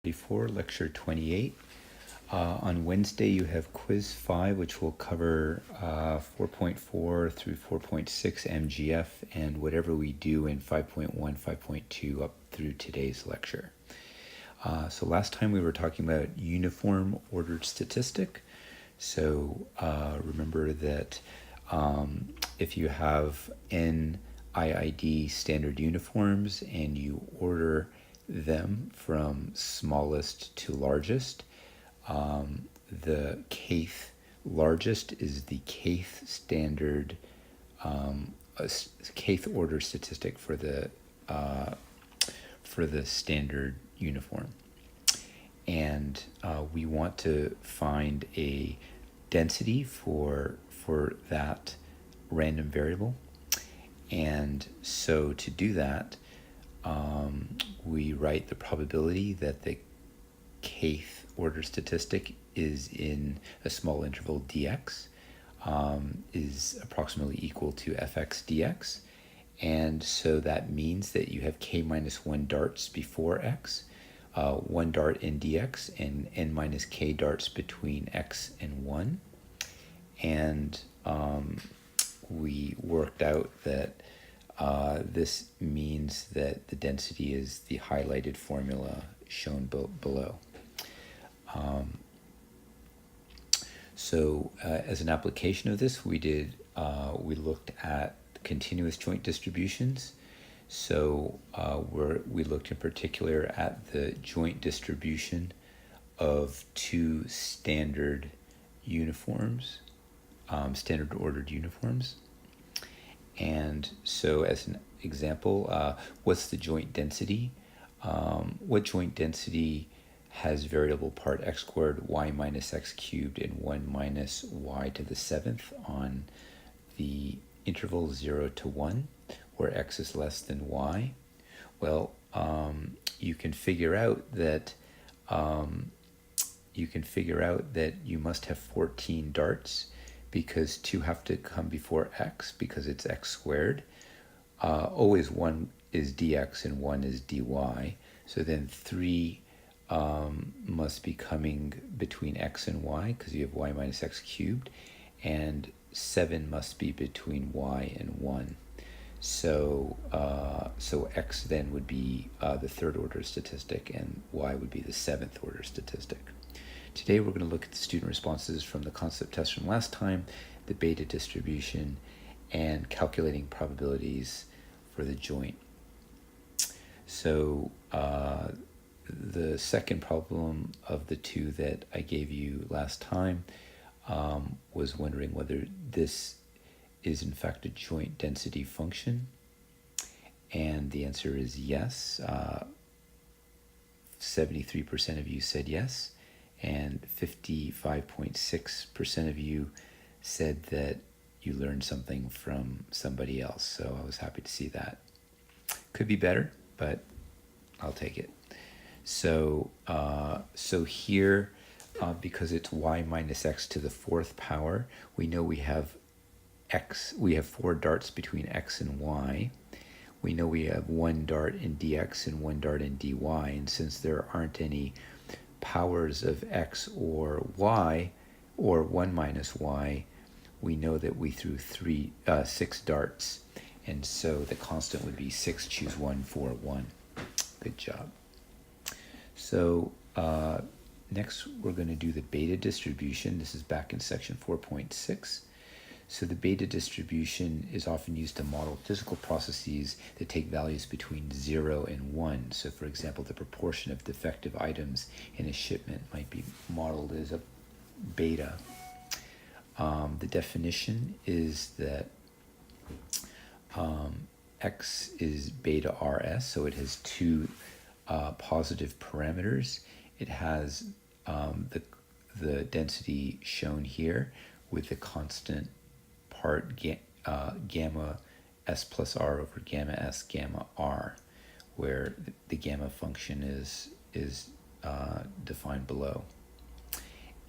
Before lecture 28. On Wednesday you have quiz 5, which will cover 4.4 through 4.6 MGF and whatever we do in 5.1, 5.2 up through today's lecture. So last time we were talking about uniform ordered statistic. So remember that if you have n IID standard uniforms and you order them from smallest to largest, the kth largest is the kth standard, kth order statistic for the standard uniform. And we want to find a density for that random variable. And so to do that, we write the probability that the kth order statistic is in a small interval dx, is approximately equal to fx dx. And so that means that you have k minus 1 darts before x, 1 dart in dx, and n minus k darts between x and 1. And we worked out that this means that the density is the highlighted formula shown below. So as an application of this, we looked at continuous joint distributions. So we looked in particular at the joint distribution of two standard uniforms, standard ordered uniforms. And so as an example, what's the joint density? What joint density has variable part x squared, y minus x cubed, and 1 minus y to the 7th on the interval 0 to 1, where x is less than y? Well, you can figure out that you must have 14 darts, because 2 have to come before x because it's x squared. Always 1 is dx and 1 is dy. So then 3 must be coming between x and y because you have y minus x cubed, and 7 must be between y and 1. So x then would be the third order statistic and y would be the 7th order statistic. Today we're going to look at the student responses from the concept test from last time, the beta distribution, and calculating probabilities for the joint. So the second problem of the two that I gave you last time was wondering whether this is in fact a joint density function. And the answer is yes. 73% of you said yes, and 55.6% of you said that you learned something from somebody else. So I was happy to see that. Could be better, but I'll take it. So here, because it's y minus x to the 4th power, we know we have 4 darts between x and y. We know we have 1 dart in dx and 1 dart in dy, and since there aren't any powers of x or y, or 1 minus y, we know that we threw 6 darts, and so the constant would be 6, choose 1, 4, 1. Good job. So next we're going to do the beta distribution. This is back in section 4.6. So the beta distribution is often used to model physical processes that take values between 0 and 1. So for example, the proportion of defective items in a shipment might be modeled as a beta. The definition is that x is beta rs, so it has two positive parameters. It has the density shown here with the constant part gamma s plus r over gamma s gamma r, where the gamma function is defined below.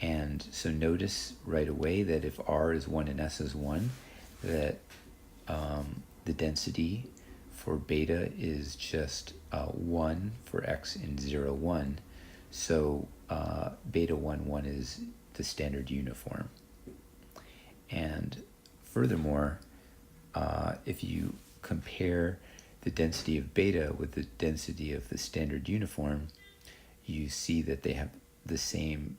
And so notice right away that if r is 1 and s is 1, that the density for beta is just 1 for x in 0, 1. So beta 1, 1 is the standard uniform. And furthermore, if you compare the density of beta with the density of the standard uniform, you see that they have the same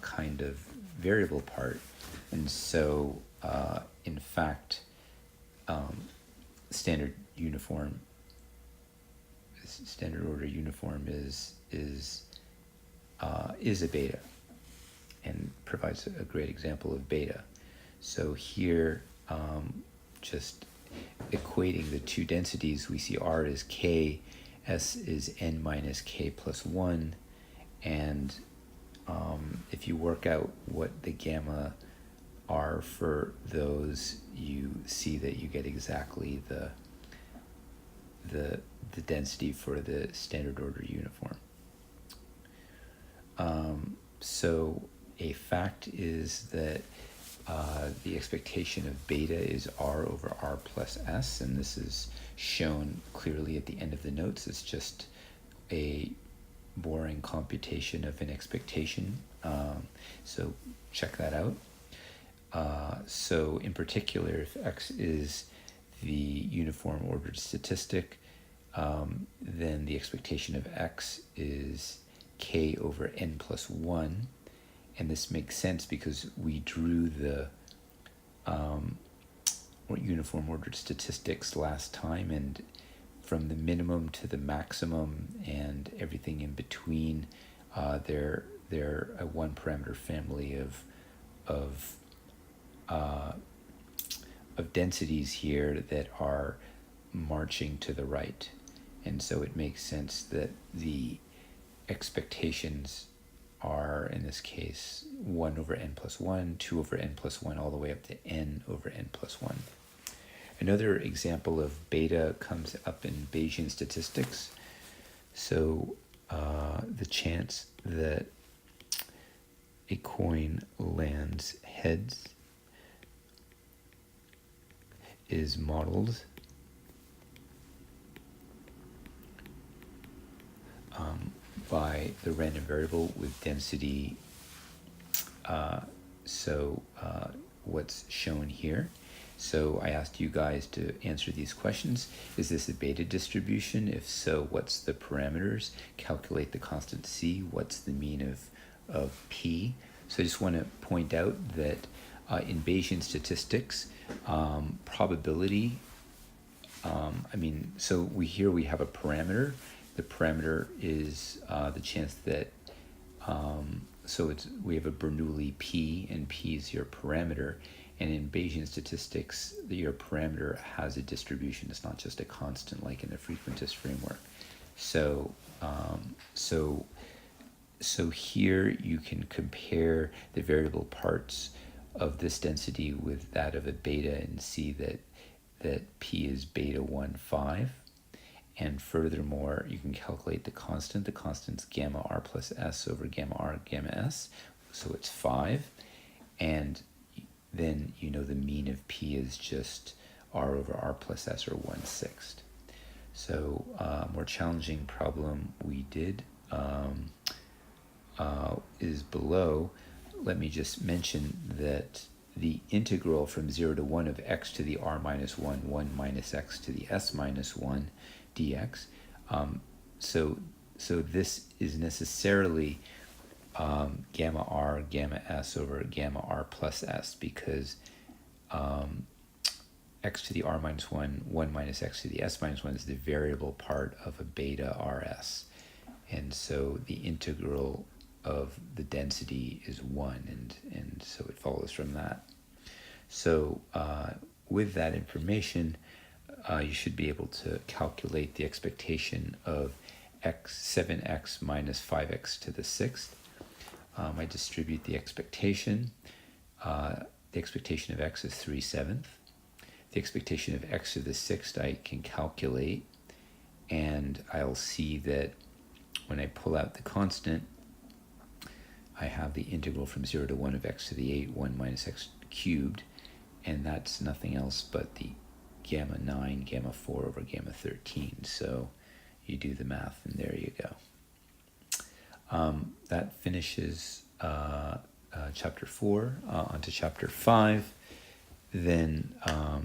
kind of variable part. And so, in fact, standard order uniform is a beta, and provides a great example of beta. So here, just equating the two densities, we see R is K, S is N minus K plus 1, and if you work out what the gamma are for those, you see that you get exactly the density for the standard order uniform. So a fact is that the expectation of beta is R over R plus S, and this is shown clearly at the end of the notes. It's just a boring computation of an expectation. So check that out. So in particular, if X is the uniform ordered statistic, then the expectation of X is K over N plus 1. And this makes sense because we drew the uniform ordered statistics last time, and from the minimum to the maximum and everything in between, they're a one parameter family of densities here that are marching to the right. And so it makes sense that the expectations are, in this case, 1 over n plus 1, 2 over n plus 1, all the way up to n over n plus 1. Another example of beta comes up in Bayesian statistics. So the chance that a coin lands heads is modeled by the random variable with density. What's shown here. So I asked you guys to answer these questions. Is this a beta distribution? If so, what's the parameters? Calculate the constant C. What's the mean of P? So I just want to point out that in Bayesian statistics, probability, so we have a parameter. The parameter is the chance that, we have a Bernoulli P, and P is your parameter. And in Bayesian statistics, your parameter has a distribution. It's not just a constant like in the frequentist framework. So here you can compare the variable parts of this density with that of a beta and see that P is beta 1, 5. And furthermore, you can calculate the constant. The constant's gamma R plus S over gamma R gamma S. So it's 5. And then you know the mean of P is just R over R plus S, or 1/6. So a more challenging problem we did is below. Let me just mention that the integral from 0 to 1 of x to the r minus 1, 1 minus x to the s minus 1 dx. So this is necessarily gamma r gamma s over gamma r plus s, because x to the r minus 1, 1 minus x to the s minus 1 is the variable part of a beta rs. And so the integral of the density is 1, and so it follows from that. So with that information, you should be able to calculate the expectation of 7x minus 5x to the 6th. I distribute the expectation. The expectation of x is 3/7. The expectation of x to the 6th I can calculate, and I'll see that when I pull out the constant, I have the integral from 0 to 1 of x to the 8, 1 minus x cubed, and that's nothing else but the gamma 9, gamma 4 over gamma 13. So you do the math, and there you go. that finishes chapter 4. Onto chapter 5. Then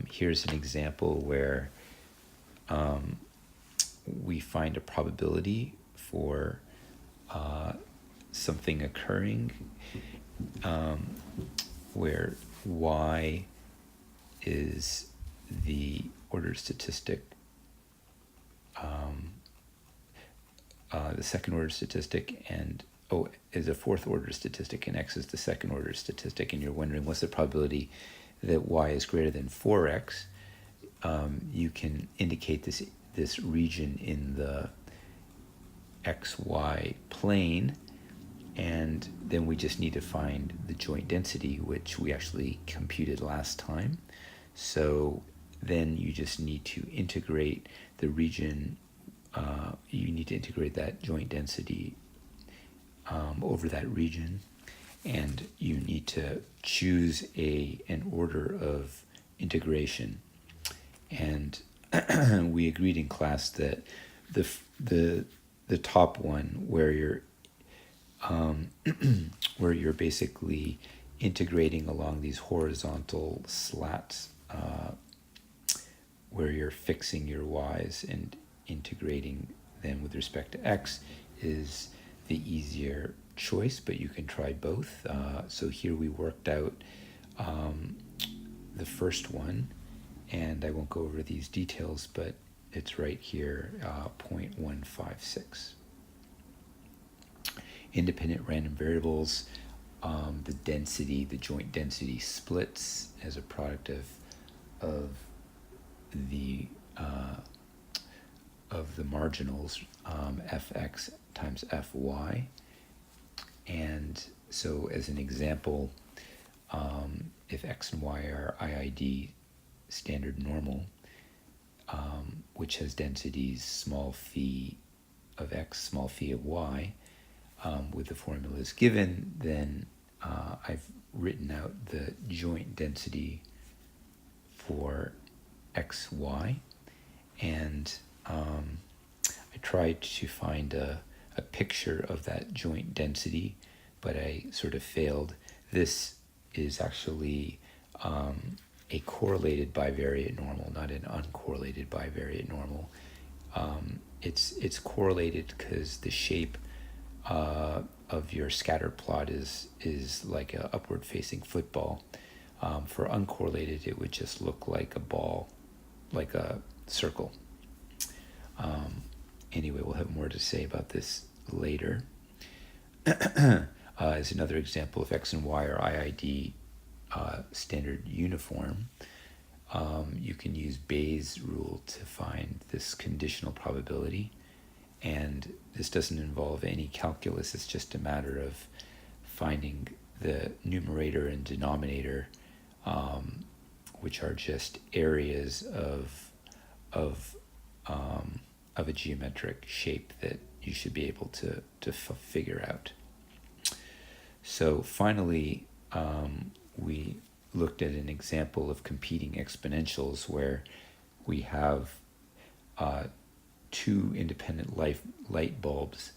here's an example where we find a probability for something occurring where y is the order statistic, the second order statistic, and is a fourth order statistic, and x is the second order statistic, and you're wondering what's the probability that y is greater than 4x. You can indicate this region in the xy plane, and then we just need to find the joint density, which we actually computed last time. So then you just need to integrate the region, you need to integrate that joint density over that region, and you need to choose an order of integration. And we agreed in class that the top one, where you're where you're basically integrating along these horizontal slats, where you're fixing your y's and integrating them with respect to x, is the easier choice, but you can try both. So here we worked out the first one, and I won't go over these details, but it's right here, 0.156. Independent random variables, the density, the joint density splits as a product of the marginals, fx times fy. And so as an example, if x and y are IID standard normal, which has densities small phi of x, small phi of y, with the formulas given, then I've written out the joint density for xy, and I tried to find a picture of that joint density, but I sort of failed. This is actually a correlated bivariate normal, not an uncorrelated bivariate normal. It's correlated because the shape of your scatter plot is like a upward facing football. For uncorrelated, it would just look like a ball, like a circle. Anyway, we'll have more to say about this later. As another example, if x and y are IID standard uniform, you can use Bayes' rule to find this conditional probability. And this doesn't involve any calculus. It's just a matter of finding the numerator and denominator, which are just areas of a geometric shape that you should be able to figure out. So finally, we looked at an example of competing exponentials where we have two independent light bulbs,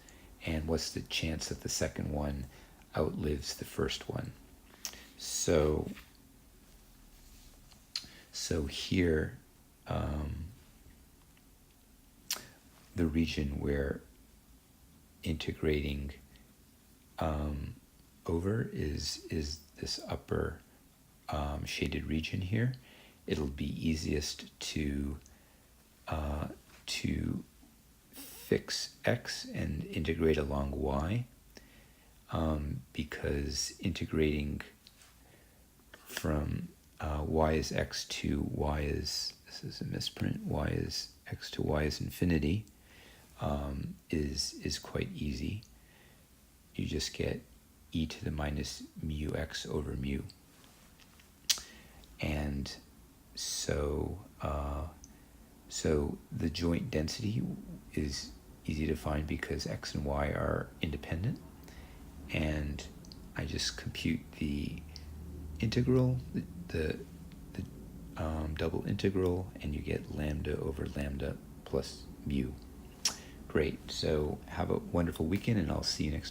and what's the chance that the second one outlives the first one. So here, the region we're integrating over is this upper shaded region here. It'll be easiest to fix x and integrate along y, because integrating from y is x to y is, this is a misprint, y is x to y is infinity, is quite easy. You just get e to the minus mu x over mu. And so the joint density is easy to find because x and y are independent, and I just compute the integral, the double integral, and you get lambda over lambda plus mu. Great. So have a wonderful weekend, and I'll see you next time.